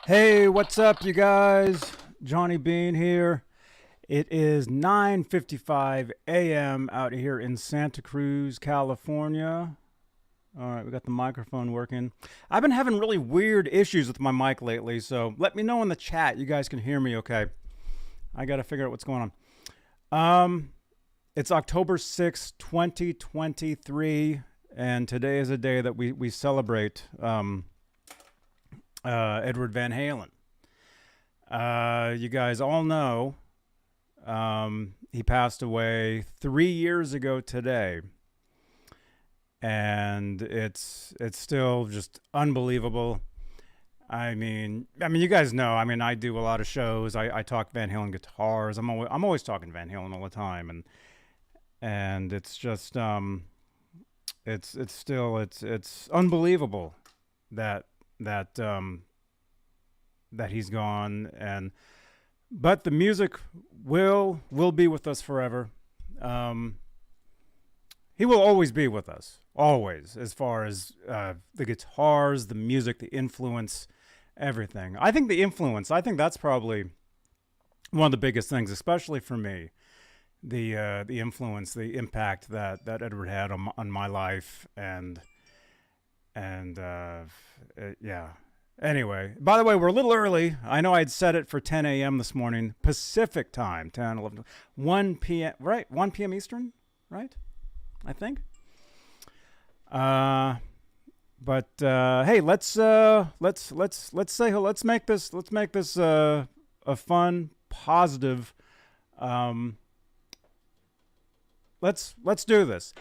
Hey, what's up, you guys? Johnny Beane here. It is 9:55 a.m. out here in Santa Cruz, California. All right, we got the microphone working. I've been having really weird issues with my mic lately, so let me know in the chat. You guys can hear me okay. I got to figure out what's going on. It's October 6th, 2023, and today is a day that we celebrate Edward Van Halen. You guys all know he passed away 3 years ago today, and it's still just unbelievable. I mean, you guys know. I mean, I do a lot of shows. I talk Van Halen guitars. I'm always talking Van Halen all the time, and it's just it's unbelievable that he's gone, but the music will be with us forever. He will always be with us, always, as far as the guitars, the music, the influence, everything. I think that's probably one of the biggest things, especially for me. The influence, the impact that Edward had on my life, and yeah. Anyway, by the way, we're a little early. I know I'd set it for 10 a.m. this morning, Pacific time, 10, 11, 1 p.m., right? 1 p.m. Eastern, right? I think. But hey, let's say hello. Let's make this a fun, positive. Let's do this.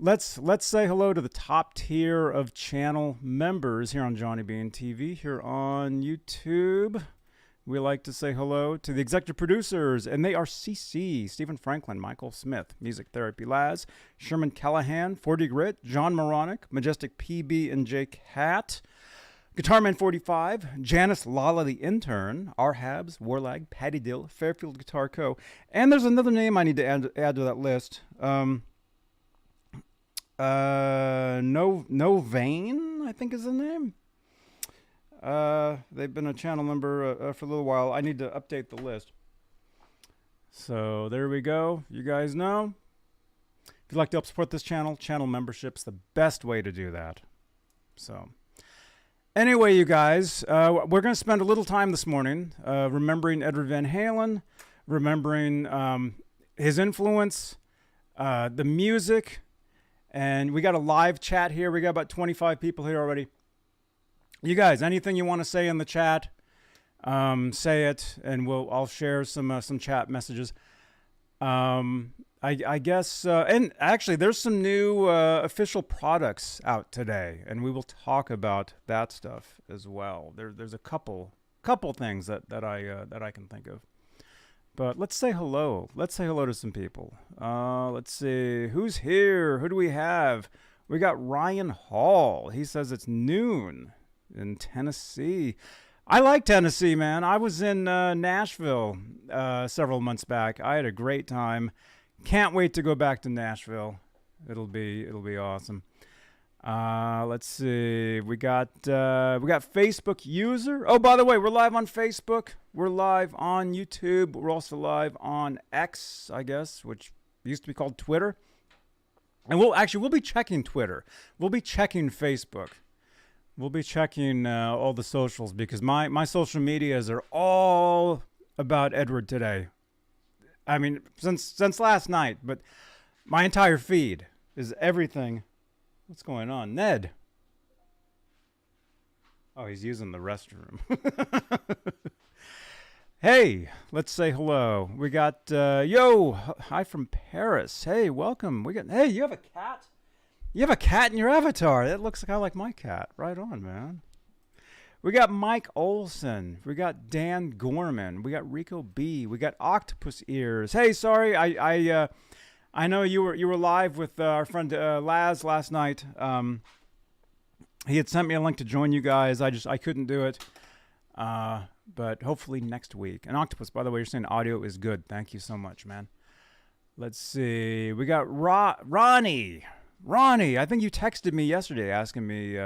Let's say hello to the top tier of channel members here on Johnny Beane TV, here on YouTube. We like to say hello to the executive producers, and they are CC, Stephen Franklin, Michael Smith, Music Therapy Laz, Sherman Callahan, 40 Grit, John Moronic, Majestic PB and J Cat, Guitarman 45, Janice Lala the Intern, R Habs, Warlag, Patty Dill, Fairfield Guitar Co. And there's another name I need to add to that list. No Vein, I think is the name. They've been a channel member for a little while. I need to update the list. So there we go. You guys know. If you'd like to help support this channel membership's the best way to do that. So anyway, you guys, we're going to spend a little time this morning remembering Edward Van Halen, remembering his influence, the music. And we got a live chat here. We got about 25 people here already. You guys, anything you want to say in the chat, say it, and I'll share some chat messages. I guess, and actually, there's some new official products out today, and we will talk about that stuff as well. There's a couple things that I can think of. But let's say hello. Let's say hello to some people. Let's see. Who's here? Who do we have? We got Ryan Hall. He says it's noon in Tennessee. I like Tennessee, man. I was in Nashville several months back. I had a great time. Can't wait to go back to Nashville. It'll be awesome. Let's see. We got Facebook user. Oh, by the way, we're live on Facebook. We're live on YouTube. We're also live on X, I guess, which used to be called Twitter. And we'll be checking Twitter. We'll be checking Facebook. We'll be checking all the socials, because my social medias are all about Edward today. I mean, since last night, but my entire feed is everything. What's going on? Ned. Oh, he's using the restroom. Hey, let's say hello. We got, hi from Paris. Hey, welcome. Hey, you have a cat? You have a cat in your avatar. That looks kind of like my cat. Right on, man. We got Mike Olson. We got Dan Gorman. We got Rico B. We got Octopus Ears. Hey, sorry, I know you were live with our friend Laz last night. He had sent me a link to join you guys. I couldn't do it. But hopefully next week. And Octopus, by the way, you're saying audio is good. Thank you so much, man. Let's see. We got Ronnie. Ronnie, I think you texted me yesterday asking me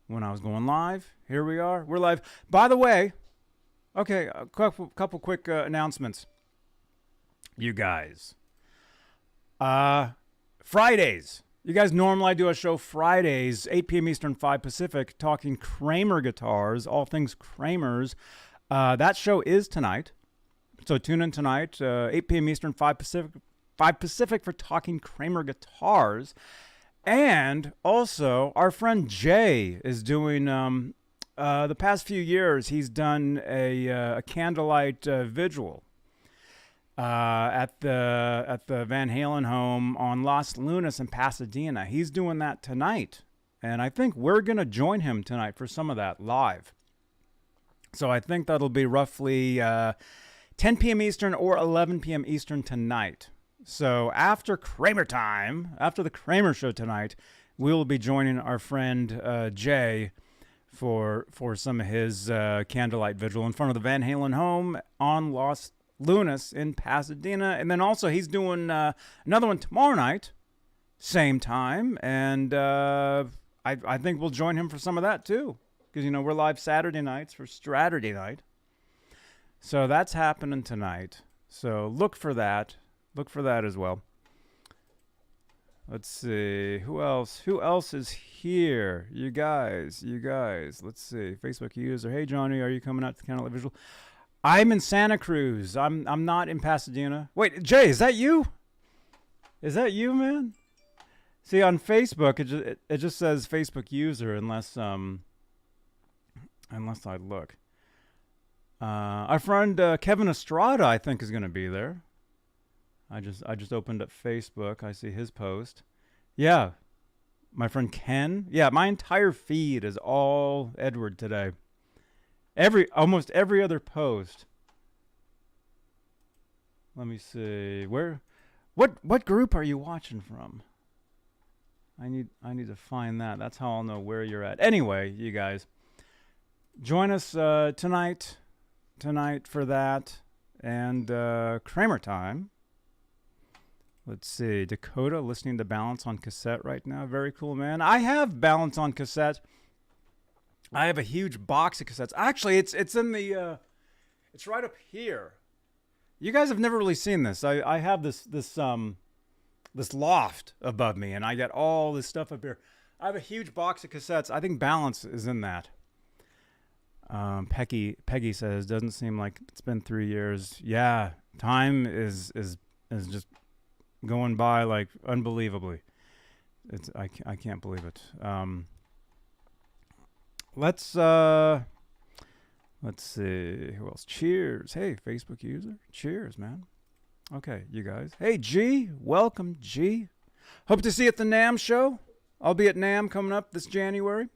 when I was going live. Here we are. We're live. By the way, okay, a couple quick announcements. You guys. Fridays. You guys, normally I do a show Fridays, 8 p.m. Eastern, 5 Pacific, talking Kramer guitars, all things Kramers. That show is tonight. So tune in tonight, 8 p.m. Eastern, 5 Pacific for talking Kramer guitars. And also, our friend Jay is doing, the past few years, he's done a candlelight vigil at the Van Halen home on Los Lunas in Pasadena. He's doing that tonight. And I think we're going to join him tonight for some of that live. So I think that'll be roughly 10 p.m. Eastern or 11 p.m. Eastern tonight. So after Kramer time, after the Kramer show tonight, we will be joining our friend Jay for some of his candlelight vigil in front of the Van Halen home on Los Lunas in Pasadena. And then also he's doing another one tomorrow night, same time. And I think we'll join him for some of that too. Because, you know, we're live Saturday nights for Straturday night. So that's happening tonight. So look for that. Look for that as well. Let's see. Who else? Who else is here? You guys. Let's see. Facebook user. Hey, Johnny, are you coming out to the Candlelight Visual? I'm in Santa Cruz. I'm not in Pasadena. Wait, Jay, is that you? Is that you, man? See, on Facebook, it just says Facebook user unless I look. Our friend Kevin Estrada, I think, is going to be there. I just opened up Facebook. I see his post. Yeah, my friend Ken. Yeah, my entire feed is all Edward today. Almost every other post. Let me see. What group are you watching from? I need to find that. That's how I'll know where you're at. Anyway, you guys, join us tonight for that and Kramer time. Let's see. Dakota listening to Balance on cassette right now. Very cool, man. I have Balance on cassette. I have a huge box of cassettes. Actually, it's in the it's right up here. You guys have never really seen this. I have this loft above me, and I got all this stuff up here. I have a huge box of cassettes. I think Balance is in that. Peggy says, doesn't seem like it's been 3 years. Yeah, time is just going by like unbelievably. I can't believe it. Let's see who else. Cheers. Hey, Facebook user. Cheers, man. Okay, you guys. Hey, G. Welcome, G. Hope to see you at the NAMM show. I'll be at NAMM coming up this January.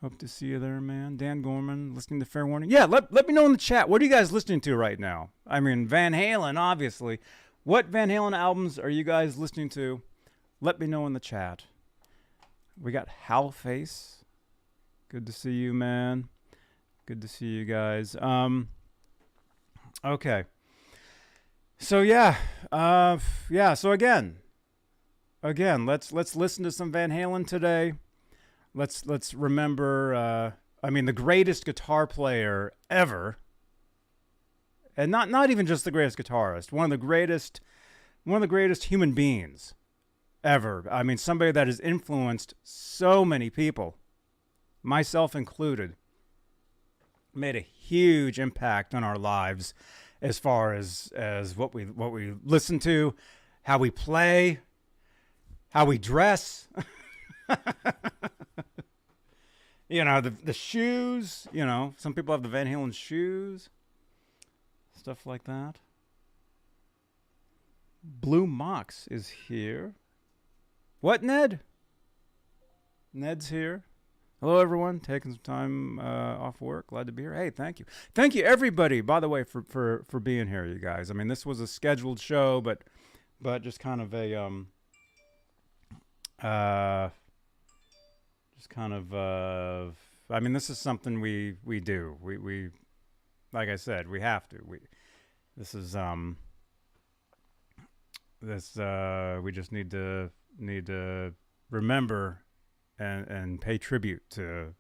Hope to see you there, man. Dan Gorman, listening to Fair Warning. Yeah, let me know in the chat. What are you guys listening to right now? I mean, Van Halen, obviously. What Van Halen albums are you guys listening to? Let me know in the chat. We got Howlface. Good to see you, man. Good to see you guys. Okay. So yeah. So again, let's listen to some Van Halen today. Let's remember. The greatest guitar player ever, and not even just the greatest guitarist. One of the greatest human beings ever. I mean, somebody that has influenced so many people, myself included. Made a huge impact on our lives as far as what we listen to, how we play, how we dress. You know, the shoes, you know, some people have the Van Halen shoes, stuff like that. Blue Mox is here. What, Ned? Ned's here. Hello, everyone. Taking some time off work. Glad to be here. Hey, thank you. Thank you, everybody, by the way, for being here, you guys. I mean, this was a scheduled show, but just kind of a I mean, this is something we do. We like I said, we have to. We just need to remember and pay tribute to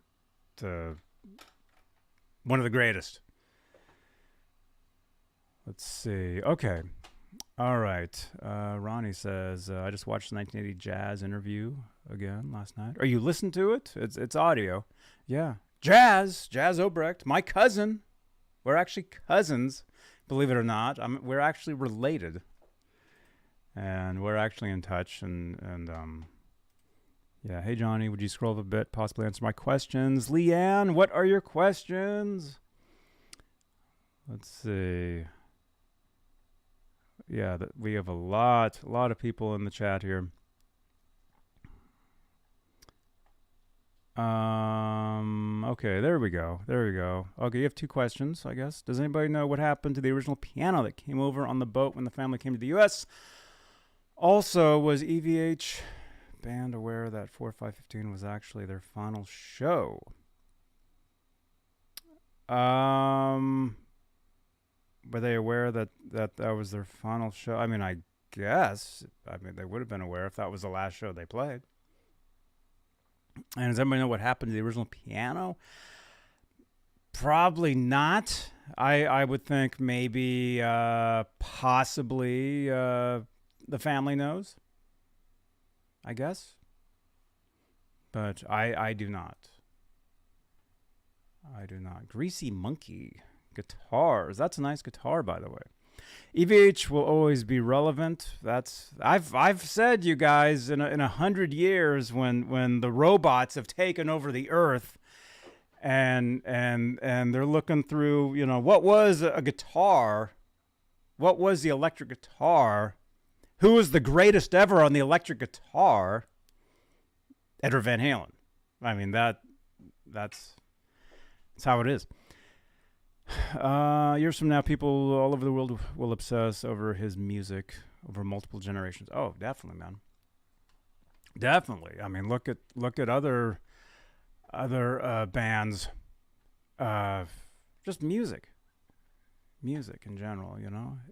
one of the greatest. Let's see. Okay. All right. Ronnie says, I just watched the 1980 Jazz interview again last night. Or you listened to it? It's audio. Yeah. Jazz Obrecht, my cousin. We're actually cousins, believe it or not. We're actually related. And we're actually in touch. And yeah. Hey, Johnny, would you scroll up a bit, possibly answer my questions? Leanne, what are your questions? Let's see. Yeah, we have a lot of people in the chat here. Okay, there we go. Okay, you have 2 questions, I guess. Does anybody know what happened to the original piano that came over on the boat when the family came to the U.S.? Also, was EVH band aware that 4515 was actually their final show? Were they aware that was their final show? I mean, I guess. I mean, they would have been aware if that was the last show they played. And does anybody know what happened to the original piano? Probably not. I would think maybe possibly the family knows. I guess. But I do not. I do not. Greasy Monkey. Guitars. That's a nice guitar, by the way. EVH will always be relevant. I've said, you guys, in 100 years when the robots have taken over the earth and they're looking through, what was a guitar? What was the electric guitar? Who was the greatest ever on the electric guitar? Eddie Van Halen. I mean, that's how it is. Years from now, people all over the world will obsess over his music over multiple generations. Oh, definitely, man. Definitely. I mean, look at other bands. Just music in general.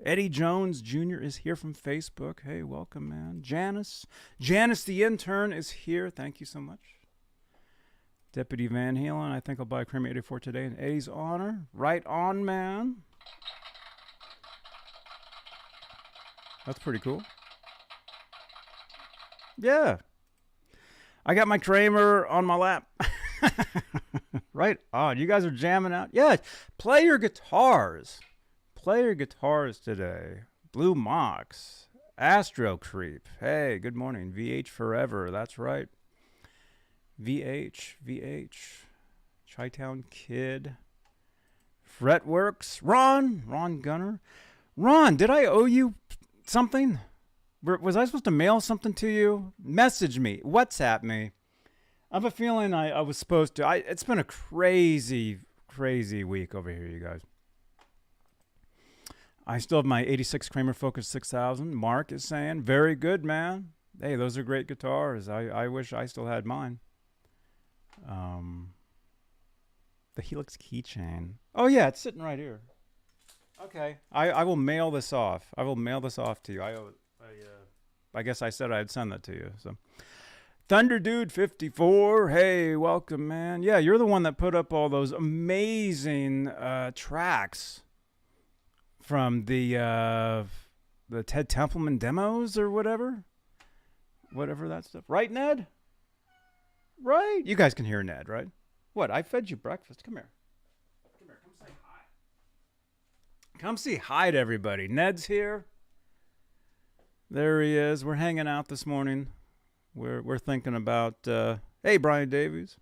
Eddie Jones Jr. is here from Facebook. Hey, welcome, man. Janice the intern is here. Thank you so much. Deputy Van Halen, I think I'll buy a Kramer 84 today in Eddie's honor. Right on, man. That's pretty cool. Yeah. I got my Kramer on my lap. Right on. You guys are jamming out. Yeah. Play your guitars. Play your guitars today. Blue Mox. Astro Creep. Hey, good morning. VH Forever. That's right. VH, Chi-Town Kid, Fretworks, Ron Gunner. Ron, did I owe you something? Was I supposed to mail something to you? Message me, WhatsApp me. I have a feeling I was supposed to. It's been a crazy week over here, you guys. I still have my 86 Kramer Focus 6000. Mark is saying, very good, man. Hey, those are great guitars. I wish I still had mine. The Helix keychain. Oh yeah, it's sitting right here. Okay, I will mail this off. I will mail this off to you. I guess I said I'd send that to you. So, Thunder Dude 54. Hey, welcome, man. Yeah, you're the one that put up all those amazing tracks from the Ted Templeman demos or whatever that stuff. Right, Ned? Right? You guys can hear Ned, right? What? I fed you breakfast. Come here. Come say hi. Come say hi to everybody. Ned's here. There he is. We're hanging out this morning. We're thinking about hey, Brian Davies.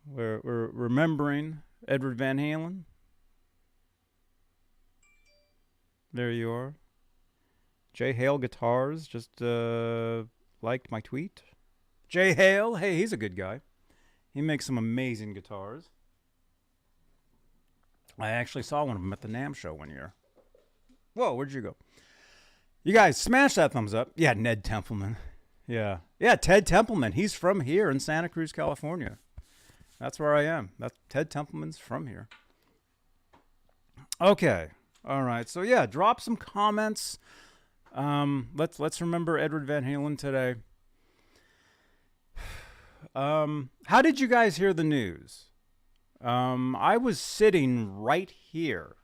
We're remembering Edward Van Halen. There you are. Jay Hale Guitars just liked my tweet. Jay Hale, hey, he's a good guy. He makes some amazing guitars. I actually saw one of them at the NAMM show one year. Whoa, where'd you go? You guys, smash that thumbs up. Yeah, Ned Templeman. Yeah, Ted Templeman. He's from here in Santa Cruz, California. That's where I am. Ted Templeman's from here. Okay, all right. So yeah, drop some comments. Let's remember Edward Van Halen today. How did you guys hear the news? I was sitting right here.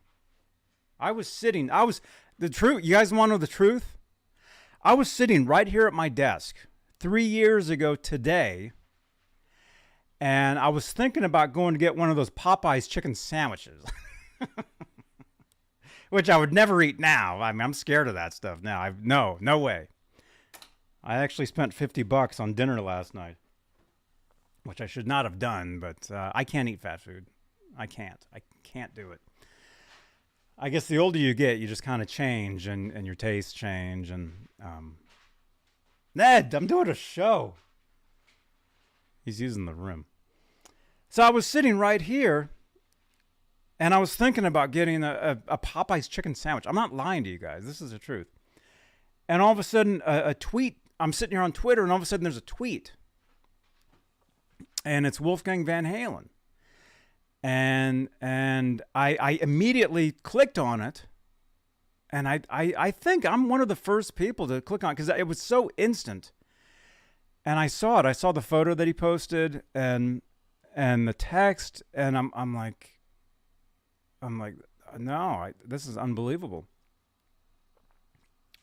The truth. You guys want to know the truth? I was sitting right here at my desk 3 years ago today, and I was thinking about going to get one of those Popeyes chicken sandwiches, which I would never eat now. I mean, I'm scared of that stuff now. No way. I actually spent $50 on dinner last night, which I should not have done, but I can't eat fat food. I can't do it. I guess the older you get, you just kind of change and your tastes change. And Ned, I'm doing a show. He's using the room. So I was sitting right here, and I was thinking about getting a Popeyes chicken sandwich. I'm not lying to you guys. This is the truth. And all of a sudden, a tweet. I'm sitting here on Twitter, and all of a sudden there's a tweet. And it's Wolfgang Van Halen. And I immediately clicked on it. And I think I'm one of the first people to click on it because it was so instant. And I saw it. I saw the photo that he posted and the text. And I'm like, no, this is unbelievable.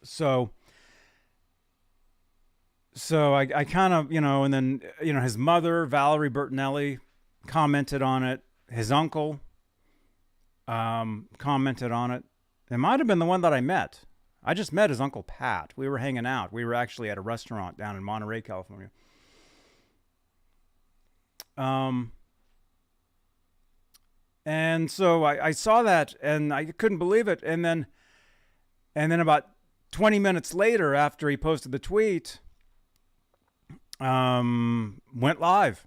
So I kind of, and then, his mother, Valerie Bertinelli, commented on it. His uncle commented on it. It might have been the one that I met. I just met his Uncle Pat. We were hanging out. We were actually at a restaurant down in Monterey, California. And so I saw that, and I couldn't believe it. And then about 20 minutes later, after he posted the tweet, went live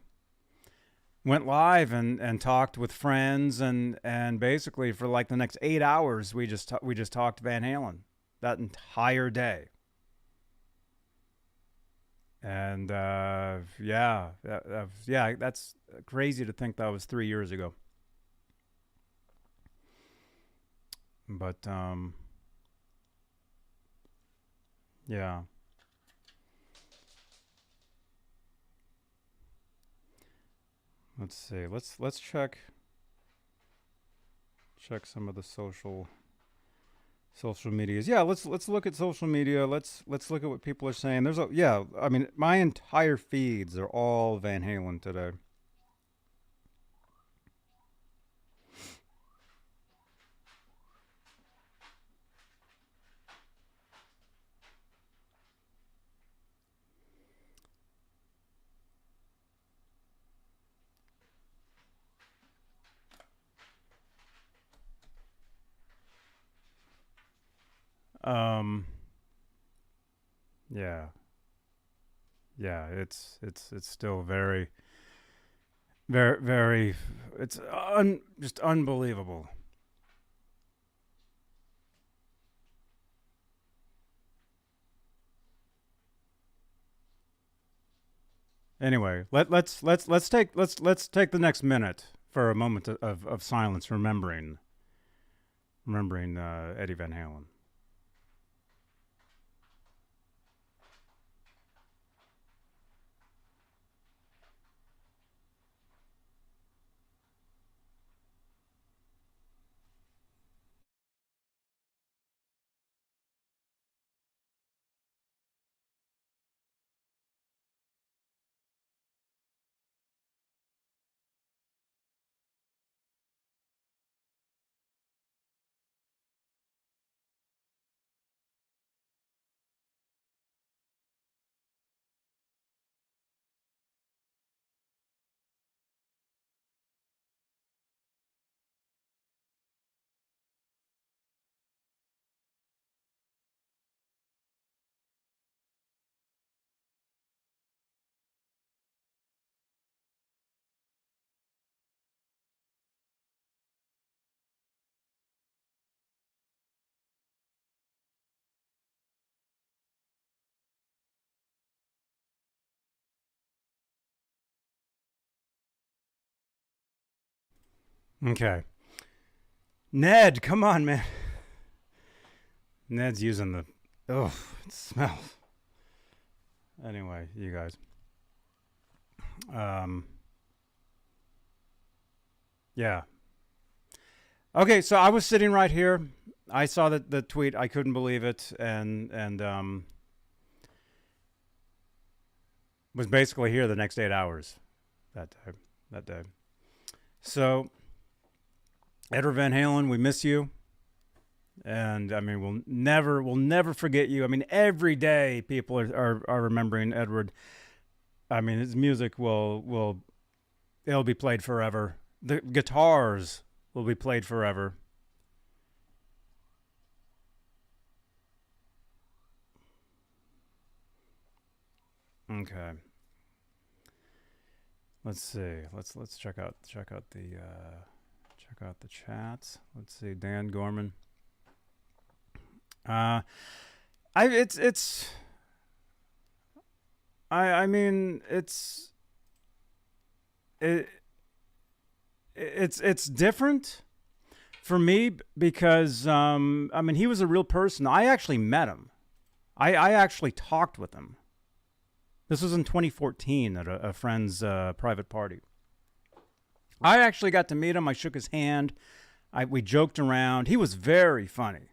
and talked with friends and basically for like the next 8 hours we just talked Van Halen that entire day. And that's crazy to think that was 3 years ago. But yeah. Let's see. Let's check some of the social medias. Yeah, let's look at social media. Let's look at what people are saying. I mean, my entire feeds are all Van Halen today. Yeah, it's still very, very, very, it's just unbelievable. Anyway, let's take the next minute for a moment of silence, remembering Eddie Van Halen. Okay. Ned, come on, man. Ned's using the... Oh, it smells. Anyway, you guys. Um, yeah. Okay, so I was sitting right here. I saw the tweet. I couldn't believe it, and was basically here the next 8 hours that day. That day. So, Edward Van Halen, we miss you, and I mean we'll never forget you. I mean every day people are remembering Edward. I mean his music will it'll be played forever. The guitars will be played forever. Okay. Let's see. Let's check out the chats. Let's see. Dan Gorman. Uh, I it's I mean it it's different for me because I mean he was a real person. I actually met him. I actually talked with him. This was in 2014 at a friend's private party. I actually got to meet him. I shook his hand. We joked around. He was very funny.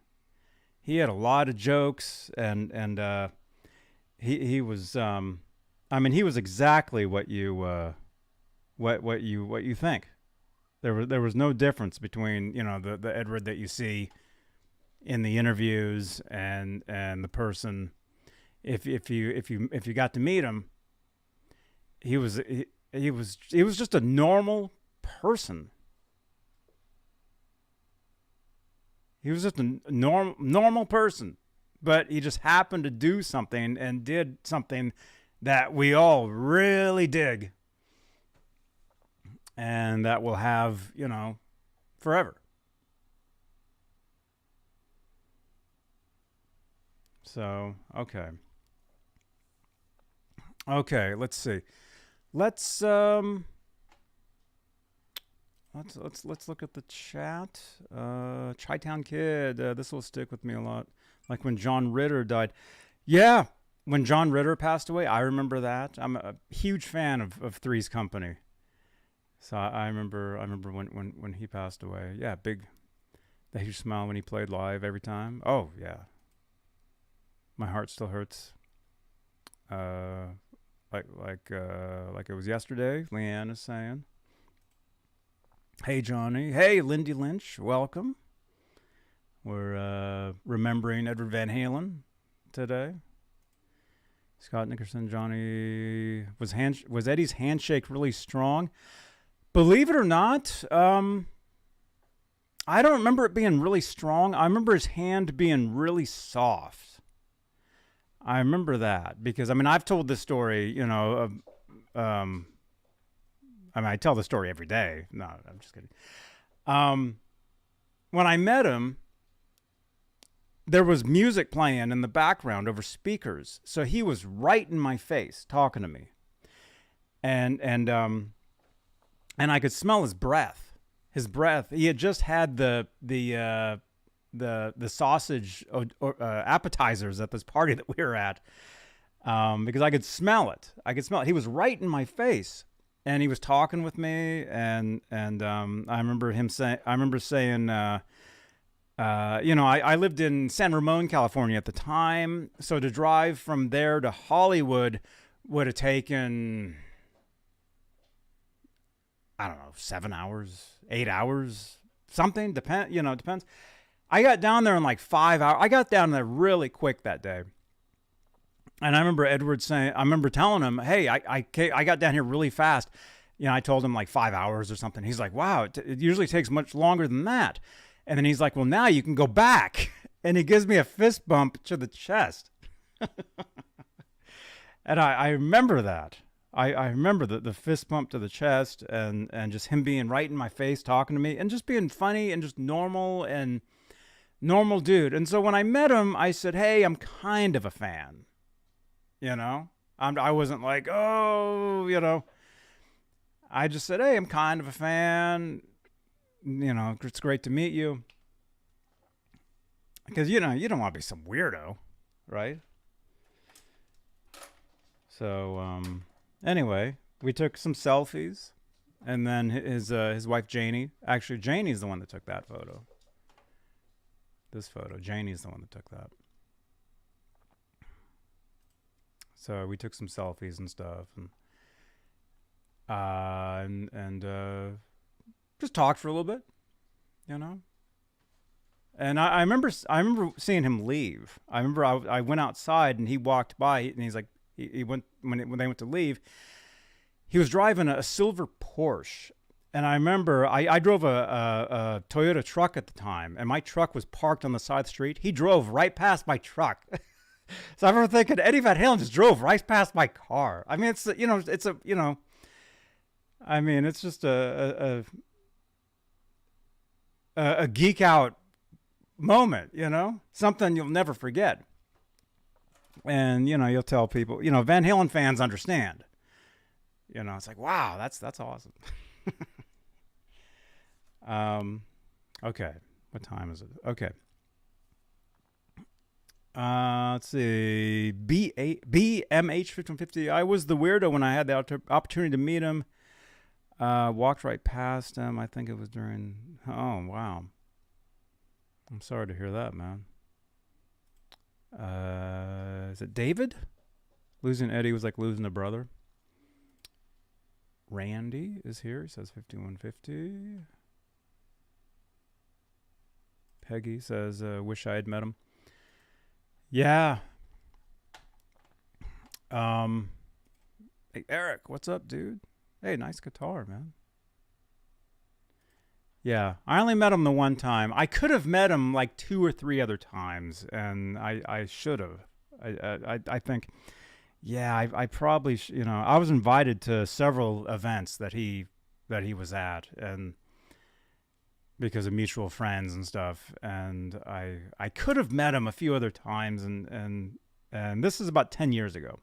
He had a lot of jokes, and he was. I mean, he was exactly what you what you think. There was no difference between the Edward that you see in the interviews and the person. If you got to meet him, he was just a normal person. He was just a normal person, but he just happened to do something and did something that we all really dig, and that will have forever. So okay, let's see. Let's let's look at the chat. Chi-Town Kid, this will stick with me a lot. Like when John Ritter died. Yeah, when John Ritter passed away, I remember that. I'm a huge fan of Three's Company. So I remember when he passed away. Yeah, the huge smile when he played live every time. Oh yeah, my heart still hurts. Uh, like it was yesterday. Leanne is saying. Hey Johnny. Hey Lindy Lynch. Welcome. We're remembering Edward Van Halen today. Scott Nickerson. Johnny was Eddie's handshake really strong? Believe it or not, I don't remember it being really strong. I remember his hand being really soft. I remember that because I mean I've told this story, I mean I tell the story every day. No, I'm just kidding. When I met him, there was music playing in the background over speakers, so he was right in my face talking to me, and I could smell his breath. His breath. He had just had the sausage appetizers at this party that we were at, because I could smell it. He was right in my face, and he was talking with me, and I remember saying, I lived in San Ramon, California at the time, so to drive from there to Hollywood would have taken, I don't know, 7 hours, 8 hours, something. Depends. I got down there in like 5 hours. I got down there really quick that day. And I remember telling him, hey, I got down here really fast. I told him like 5 hours or something. He's like, wow, it usually takes much longer than that. And then he's like, well, now you can go back. And he gives me a fist bump to the chest. And I remember that. I remember the fist bump to the chest and just him being right in my face talking to me and just being funny and just normal dude. And so when I met him, I said, hey, I'm kind of a fan. I wasn't like, oh, I just said, hey, I'm kind of a fan. It's great to meet you. Because, you don't want to be some weirdo, right? So, anyway, We took some selfies, and then his wife Janie. Actually, Janie's the one that took that photo. This photo, Janie's the one that took that. So we took some selfies and stuff, and just talked for a little bit, you know. And I remember seeing him leave. I remember I went outside and he walked by and he's like, he went when they went to leave. He was driving a silver Porsche, and I remember I drove a Toyota truck at the time, and my truck was parked on the side of the street. He drove right past my truck. So I remember thinking, Eddie Van Halen just drove right past my car. I mean, it's just a geek out moment, you know, something you'll never forget. And, you know, you'll tell people, you know, Van Halen fans understand, you know, it's like, wow, that's awesome. Okay. What time is it? Okay. Let's see. BMH5150. I was the weirdo when I had the opportunity to meet him. Walked right past him. I think it was during. Oh, wow. I'm sorry to hear that, man. Is it David? Losing Eddie was like losing a brother. Randy is here. He says 5150. Peggy says, wish I had met him. Yeah. Hey, Eric, what's up, dude? Hey, nice guitar, man. Yeah, I only met him the one time. I could have met him like 2 or 3 other times, and I should have. I think, yeah, I probably, you know, I was invited to several events that he was at, and because of mutual friends and stuff, and I could have met him a few other times, and this is about 10 years ago.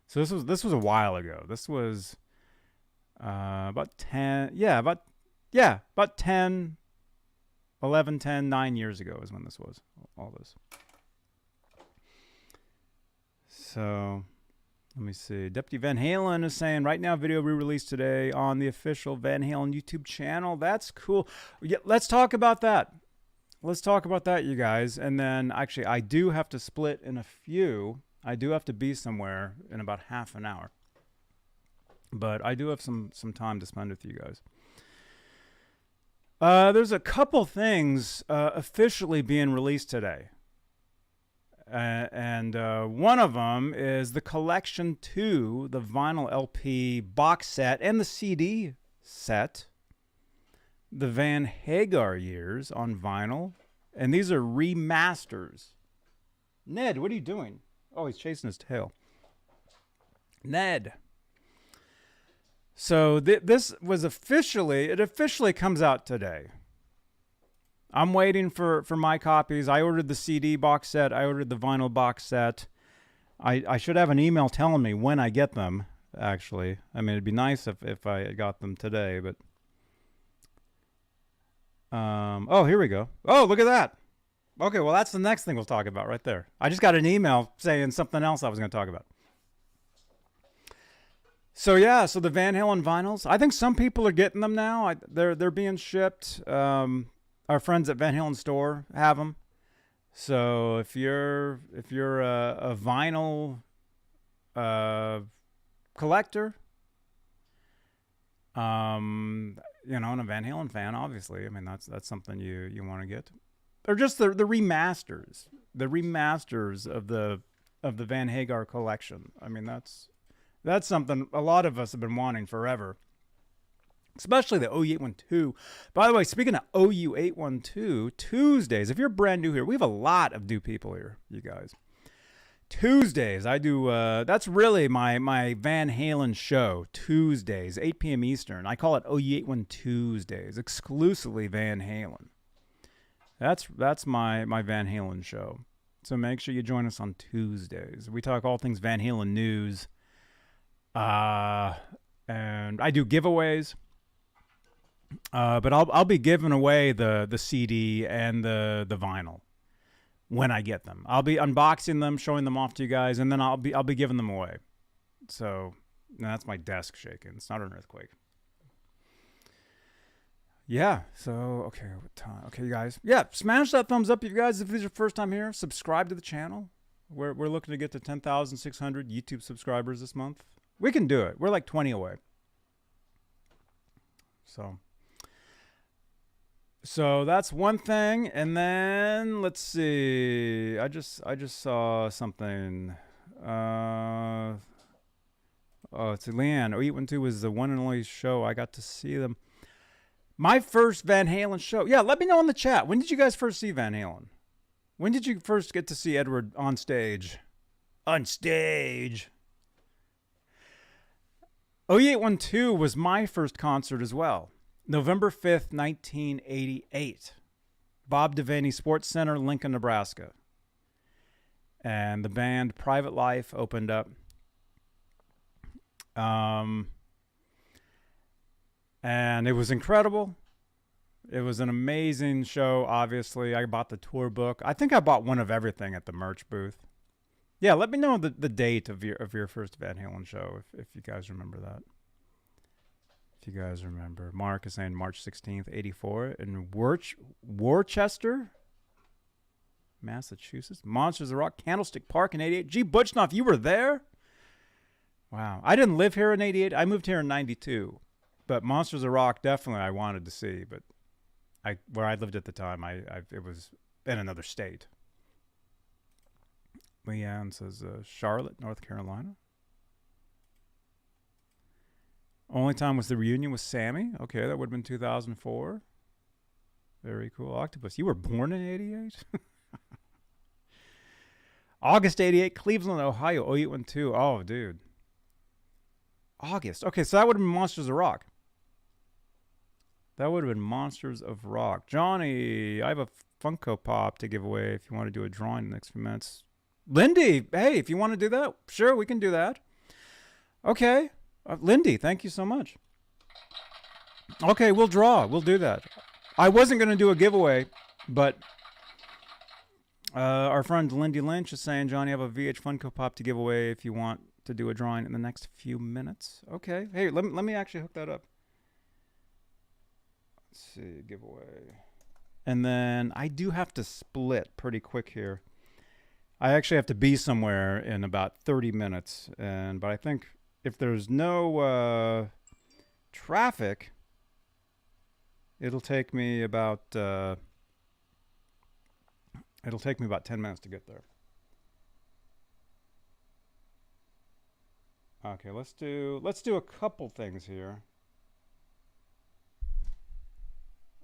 So this was a while ago. This was about 10, about 10, 11, 10, 9 years ago is when this was, all this. So, let me see. Deputy Van Halen is saying, right now, video re-released today on the official Van Halen YouTube channel. That's cool. Yeah, let's talk about that. Let's talk about that, you guys. And then, actually, I do have to split in a few. I do have to be somewhere in about half an hour. But I do have some time to spend with you guys. There's a couple things officially being released today. And one of them is the Collection 2, the vinyl LP box set and the CD set. The Van Hagar years on vinyl. And these are remasters. Ned, what are you doing? Oh, he's chasing his tail. Ned. So this was it officially comes out today. I'm waiting for my copies. I ordered the CD box set. I ordered the vinyl box set. I should have an email telling me when I get them, actually. I mean, it'd be nice if I got them today, but... oh, here we go. Oh, look at that. Okay, well, that's the next thing we'll talk about right there. I just got an email saying something else I was going to talk about. So yeah, so the Van Halen vinyls. I think some people are getting them now. They're being shipped. Our friends at Van Halen store have them. So if you're a vinyl collector, you know, and a Van Halen fan, obviously, I mean that's something you want to get. Or just the remasters, of the Van Hagar collection. I mean that's something a lot of us have been wanting forever. Especially the OU812. By the way, speaking of OU812, Tuesdays, if you're brand new here, we have a lot of new people here, you guys. Tuesdays, I do, that's really my Van Halen show, Tuesdays, 8 p.m. Eastern. I call it OU812 Tuesdays, exclusively Van Halen. That's my Van Halen show. So make sure you join us on Tuesdays. We talk all things Van Halen news. And I do giveaways. But I'll be giving away the CD and the vinyl when I get them. I'll be unboxing them, showing them off to you guys, and then I'll be giving them away. So No, that's my desk shaking. It's not an earthquake. Yeah. So, okay, what time? Okay, you guys. Yeah, smash that thumbs up, you guys. If this is your first time here, subscribe to the channel. We're looking to get to 10,600 YouTube subscribers this month. We can do it. We're like 20 away. So that's one thing, and then let's see. I just saw something. Oh, it's Leanne. 0812 was the one and only show I got to see them. My first Van Halen show. Yeah, let me know in the chat. When did you guys first see Van Halen? When did you first get to see Edward on stage? On stage. 0812 was my first concert as well. November 5th, 1988. Bob Devaney Sports Center, Lincoln, Nebraska. And the band Private Life opened up. And it was incredible. It was an amazing show, obviously. I bought the tour book. I think I bought one of everything at the merch booth. Yeah, let me know the date of your first Van Halen show, if you guys remember that. If you guys remember. Mark is saying March 16th, 84 in Worcester, Massachusetts. Monsters of Rock, Candlestick Park in 88. Gee, Butchnoff, you were there? Wow. I didn't live here in 88. I moved here in 92. But Monsters of Rock, definitely I wanted to see. But where I lived at the time, it was in another state. Leanne says Charlotte, North Carolina. Only time was the reunion with Sammy. Okay, that would have been 2004. Very cool. Octopus, you were born in 88? August 88, Cleveland, Ohio, 0812. Oh, dude. August. Okay, so that would have been Monsters of Rock. That would have been Monsters of Rock. Johnny, I have a Funko Pop to give away if you want to do a drawing in the next few minutes. Lindy, hey, if you want to do that, sure, we can do that. Okay. Lindy, thank you so much. Okay, we'll draw. We'll do that. I wasn't going to do a giveaway, but our friend Lindy Lynch is saying, Johnny, I have a VH Funko Pop to give away if you want to do a drawing in the next few minutes. Okay. Hey, let me actually hook that up. Let's see, giveaway. And then I do have to split pretty quick here. I actually have to be somewhere in about 30 minutes. But I think if there's no traffic, it'll take me about 10 minutes to get there. Okay, let's do a couple things here.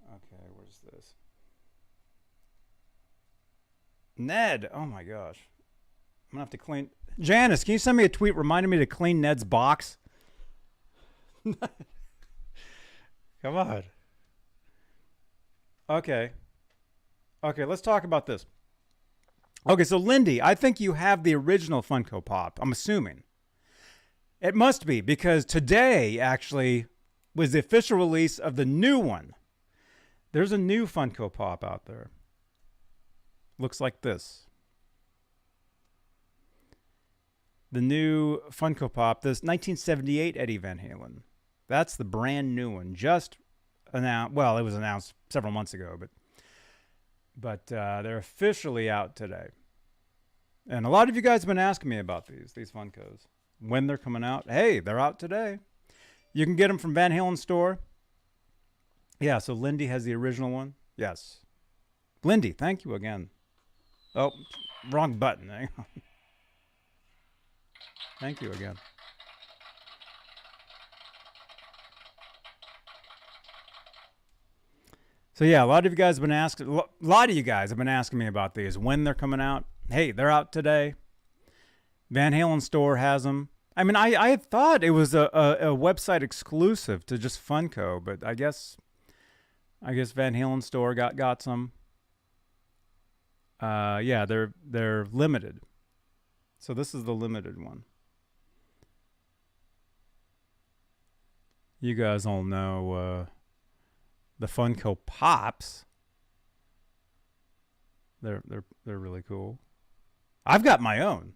Okay, where's this? Ned, oh my gosh. I'm gonna have to clean. Janice, can you send me a tweet reminding me to clean Ned's box? Come on. Okay, let's talk about this. Okay, so Lindy, I think you have the original Funko Pop, I'm assuming. It must be, because today actually was the official release of the new one. There's a new Funko Pop out there. Looks like this. The new Funko Pop, this 1978 Eddie Van Halen. That's the brand new one. Just announced, well, it was announced several months ago, but they're officially out today. And a lot of you guys have been asking me about these Funkos. When they're coming out. Hey, they're out today. You can get them from Van Halen store. Yeah, so Lindy has the original one. Yes. Lindy, thank you again. Oh, wrong button. Hang on. Thank you again. So yeah, a lot of you guys have been asking me about these, when they're coming out. Hey, they're out today. Van Halen store has them. I mean, I thought it was a website exclusive to just Funko, but I guess Van Halen store got some. Yeah, they're limited. So this is the limited one. You guys all know the Funko Pops. They're really cool. I've got my own.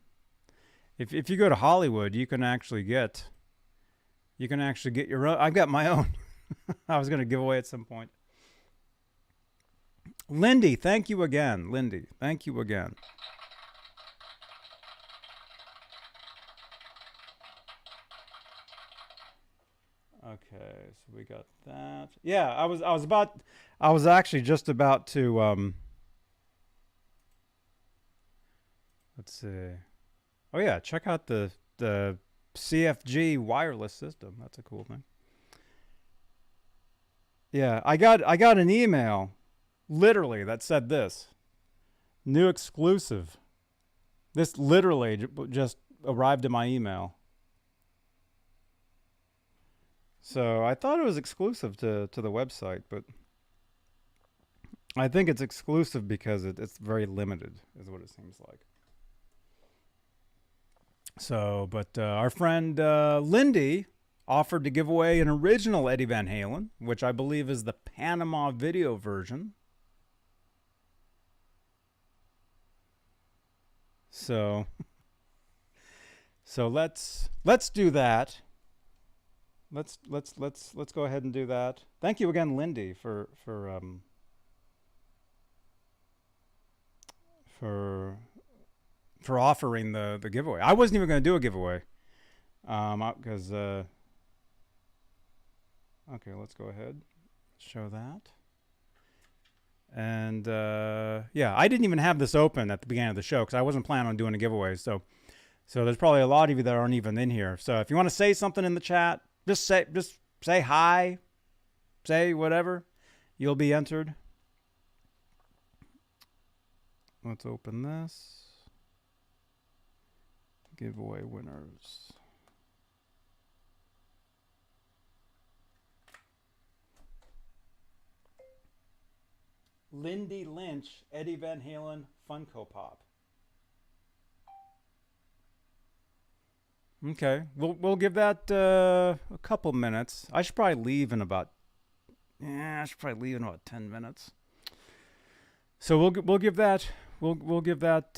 If you go to Hollywood, you can actually get You can actually get your own. I've got my own. I was going to give away at some point. Lindy, thank you again. Lindy, thank you again. Okay, so we got that. Yeah, I was actually just about to let's see. Oh yeah, check out the CFG wireless system. That's a cool thing. Yeah, I got an email literally that said this. New exclusive. This literally just arrived in my email. So I thought it was exclusive to the website, but I think it's exclusive because it's very limited, is what it seems like. So, but our friend Lindy offered to give away an original Eddie Van Halen, which I believe is the Panama video version. So let's do that. Let's go ahead and do that. Thank you again, Lindy, for offering the giveaway. I wasn't even going to do a giveaway, because okay, let's go ahead, show that. And yeah, I didn't even have this open at the beginning of the show because I wasn't planning on doing a giveaway. So there's probably a lot of you that aren't even in here. So if you want to say something in the chat, just say hi, say whatever, you'll be entered. Let's open this. Giveaway winners. Lindy Lynch, Eddie Van Halen, Funko Pop. Okay, we'll give that a couple minutes. I should probably leave in about 10 minutes. So we'll give that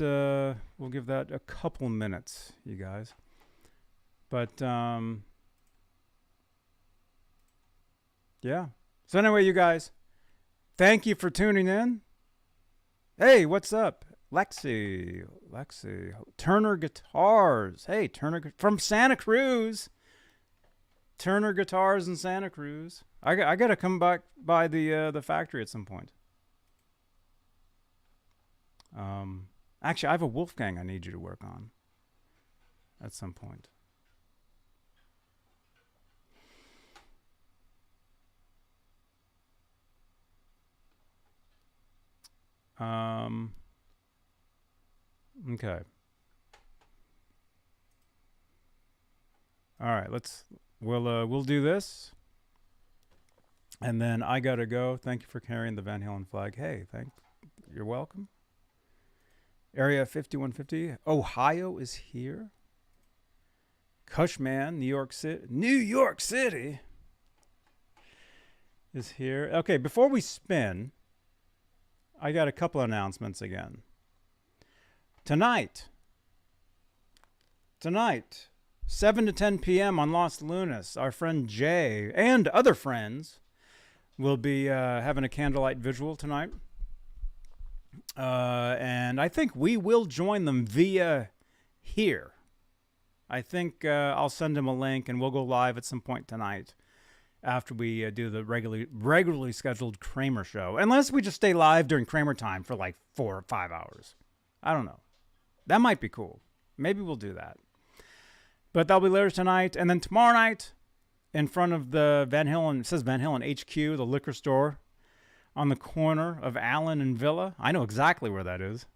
a couple minutes, you guys. But yeah. So anyway, you guys, thank you for tuning in. Hey, what's up? Lexi, Turner Guitars. Hey, Turner from Santa Cruz. Turner Guitars in Santa Cruz. I got to come back by the factory at some point. Actually, I have a Wolfgang I need you to work on at some point. Okay. All right, we'll do this. And then I got to go. Thank you for carrying the Van Halen flag. Hey, you're welcome. Area 5150, Ohio is here. Cushman, New York City is here. Okay, before we spin, I got a couple of announcements again. Tonight, 7 to 10 p.m. on Los Lunas, our friend Jay and other friends will be having a candlelight visual tonight. And I think we will join them via here. I think I'll send him a link and we'll go live at some point tonight after we do the regularly scheduled Kramer show. Unless we just stay live during Kramer time for like 4 or 5 hours. I don't know. That might be cool. Maybe we'll do that. But that'll be later tonight. And then tomorrow night, in front of the Van Halen, it says Van Halen HQ, the liquor store, on the corner of Allen and Villa. I know exactly where that is.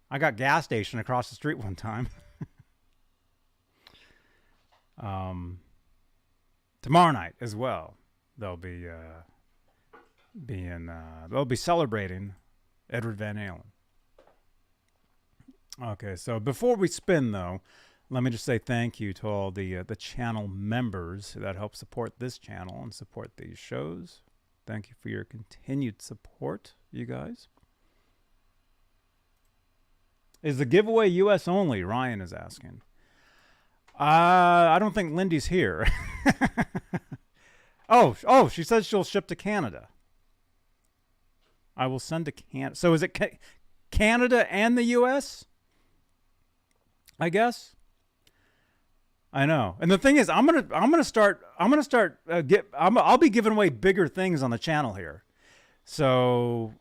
I got gas station across the street one time. Tomorrow night as well, they'll be celebrating Edward Van Halen. Okay, so before we spin though, let me just say thank you to all the channel members that help support this channel and support these shows. Thank you for your continued support, you guys. Is the giveaway U.S. only? Ryan is asking. I don't think Lindy's here. Oh, she says she'll ship to Canada. I will send to Canada. So is it Canada and the U.S.? I guess. I know. And the thing is, I'll be giving away bigger things on the channel here. So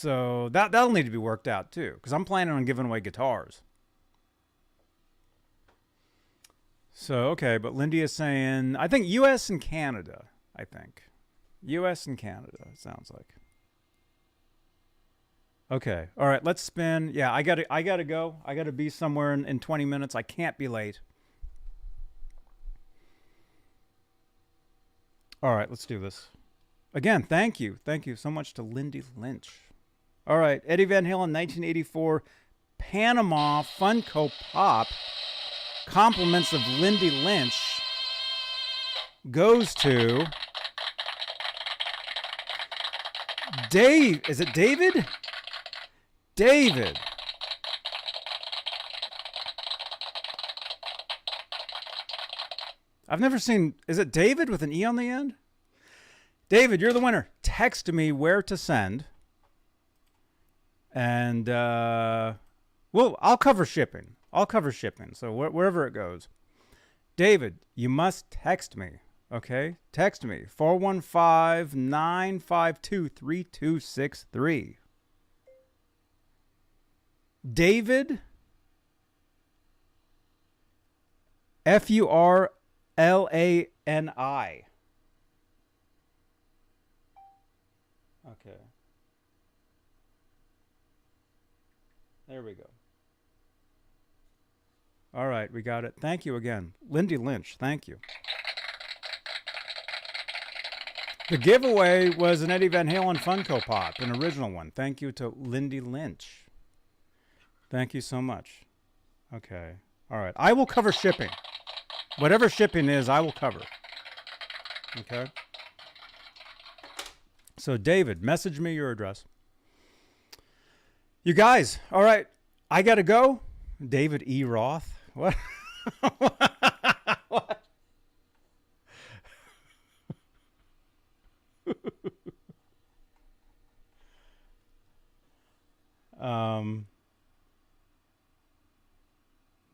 that'll need to be worked out too, because I'm planning on giving away guitars. So, okay, but Lindy is saying, I think U.S. and Canada, I think. U.S. and Canada, it sounds like. Okay, all right, let's spin. Yeah, I gotta go. I gotta be somewhere in 20 minutes. I can't be late. All right, let's do this. Again, thank you. Thank you so much to Lindy Lynch. All right, Eddie Van Halen, 1984, Panama Funko Pop. Compliments of Lindy Lynch goes to Dave. Is it David? David. I've never seen. Is it David with an E on the end? David, you're the winner. Text me where to send. And, well, I'll cover shipping. So wherever it goes. David, you must text me, okay? Text me, 415-952-3263. David, Furlani. Okay. There we go. All right, we got it. Thank you again. Lindy Lynch, thank you. The giveaway was an Eddie Van Halen Funko Pop, an original one. Thank you to Lindy Lynch. Thank you so much. Okay. All right. I will cover shipping. Whatever shipping is, I will cover. Okay. So, David, message me your address. You guys, all right. I got to go. David E. Roth. What? What?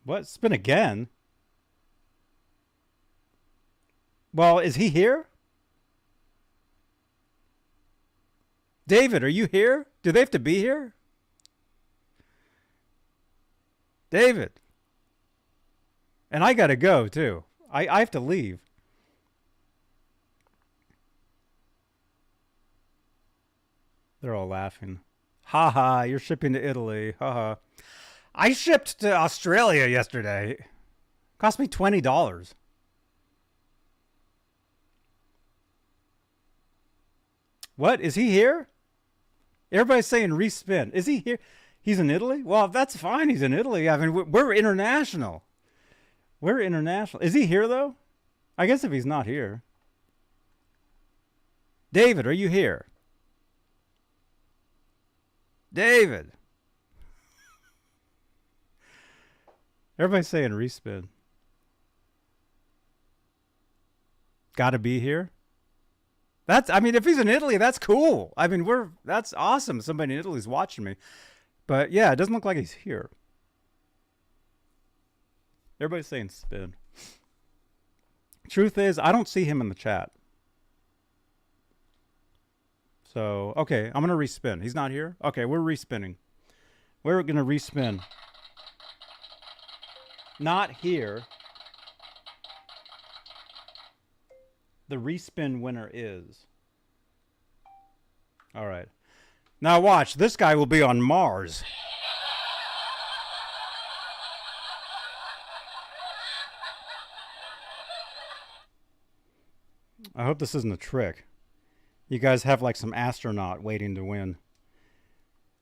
What? Spin again? Well, is he here? David, are you here? Do they have to be here? David. And I got to go, too. I have to leave. They're all laughing. Ha ha, you're shipping to Italy. Ha ha. I shipped to Australia yesterday. Cost me $20. What? Is he here? Everybody's saying respin. Is he here? He's in Italy? Well, that's fine. He's in Italy. I mean, we're international. We're international. Is he here, though? I guess if he's not here. David, are you here? David. Everybody's saying respin. Gotta be here. I mean, if he's in Italy, that's cool. I mean, that's awesome. Somebody in Italy's watching me. But yeah, it doesn't look like he's here. Everybody's saying spin. Truth is, I don't see him in the chat. So, okay, I'm going to respin. He's not here? Okay, we're respinning. We're going to respin. Not here. The respin winner is. All right. Now watch. This guy will be on Mars. I hope this isn't a trick. You guys have like some astronaut waiting to win.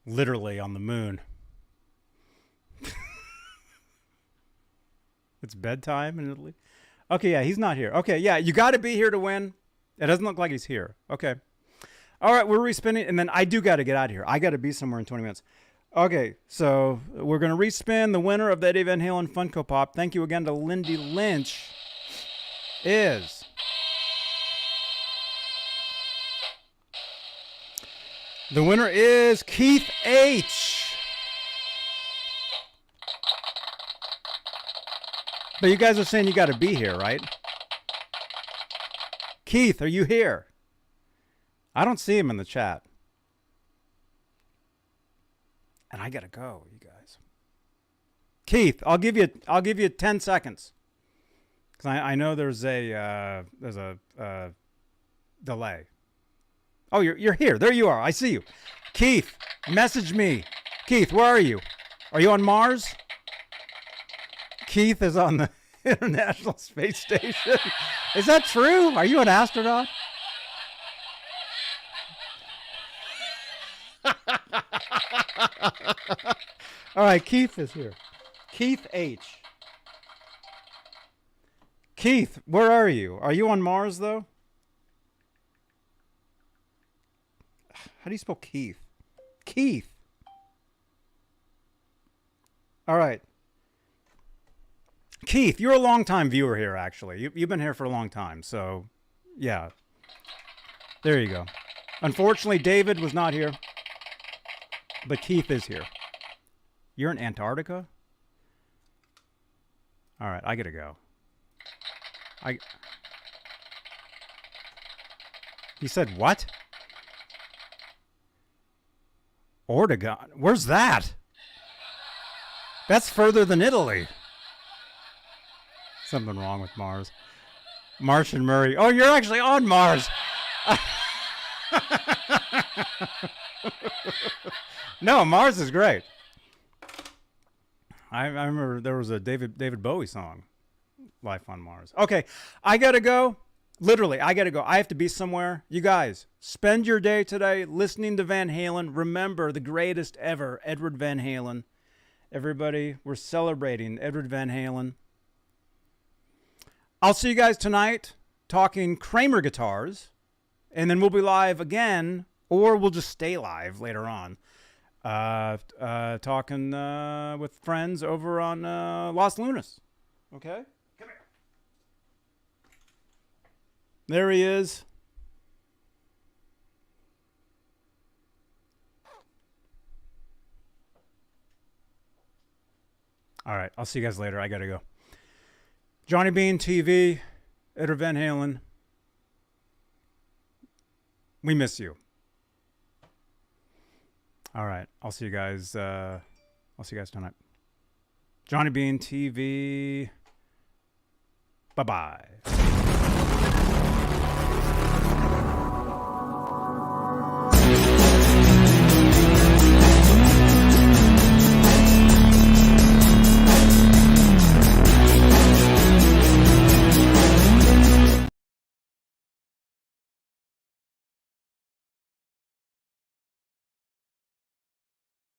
Literally on the moon. It's bedtime in Italy. Okay, yeah, he's not here. Okay, yeah, you got to be here to win. It doesn't look like he's here. Okay. All right, we're respinning, and then I do got to get out of here. I got to be somewhere in 20 minutes. Okay, so we're going to respin the winner of the Eddie Van Halen Funko Pop. Thank you again to Lindy Lynch. The winner is Keith H. But you guys are saying you got to be here, right? Keith, are you here? I don't see him in the chat. And I gotta go, you guys. Keith, I'll give you 10 seconds, because I know there's a delay. Oh, you're here. There you are. I see you. Keith, message me. Keith, where are you? Are you on Mars? Keith is on the International Space Station. Is that true? Are you an astronaut? All right, Keith is here. Keith H. Keith, where are you? Are you on Mars, though? How do you spell Keith? Keith. All right. Keith, you're a longtime viewer here, actually. You've been here for a long time, so yeah. There you go. Unfortunately, David was not here, but Keith is here. You're in Antarctica? All right, I gotta go. He said what? Ortegon? Where's that? That's further than Italy. Something wrong with Mars. Martian Murray. Oh, you're actually on Mars. No, Mars is great. I remember there was a David Bowie song, Life on Mars. Okay, I gotta go. Literally, I gotta go. I have to be somewhere. You guys, spend your day today listening to Van Halen. Remember the greatest ever, Edward Van Halen. Everybody, we're celebrating Edward Van Halen. I'll see you guys tonight talking Kramer guitars, and then we'll be live again, or we'll just stay live later on. Talking with friends over on Los Lunas. Okay? Come here. There he is. All right, I'll see you guys later. I gotta go. Johnny Beane TV, Edward Van Halen. We miss you. All right, I'll see you guys. I'll see you guys tonight. Johnny Beane TV. Bye-bye.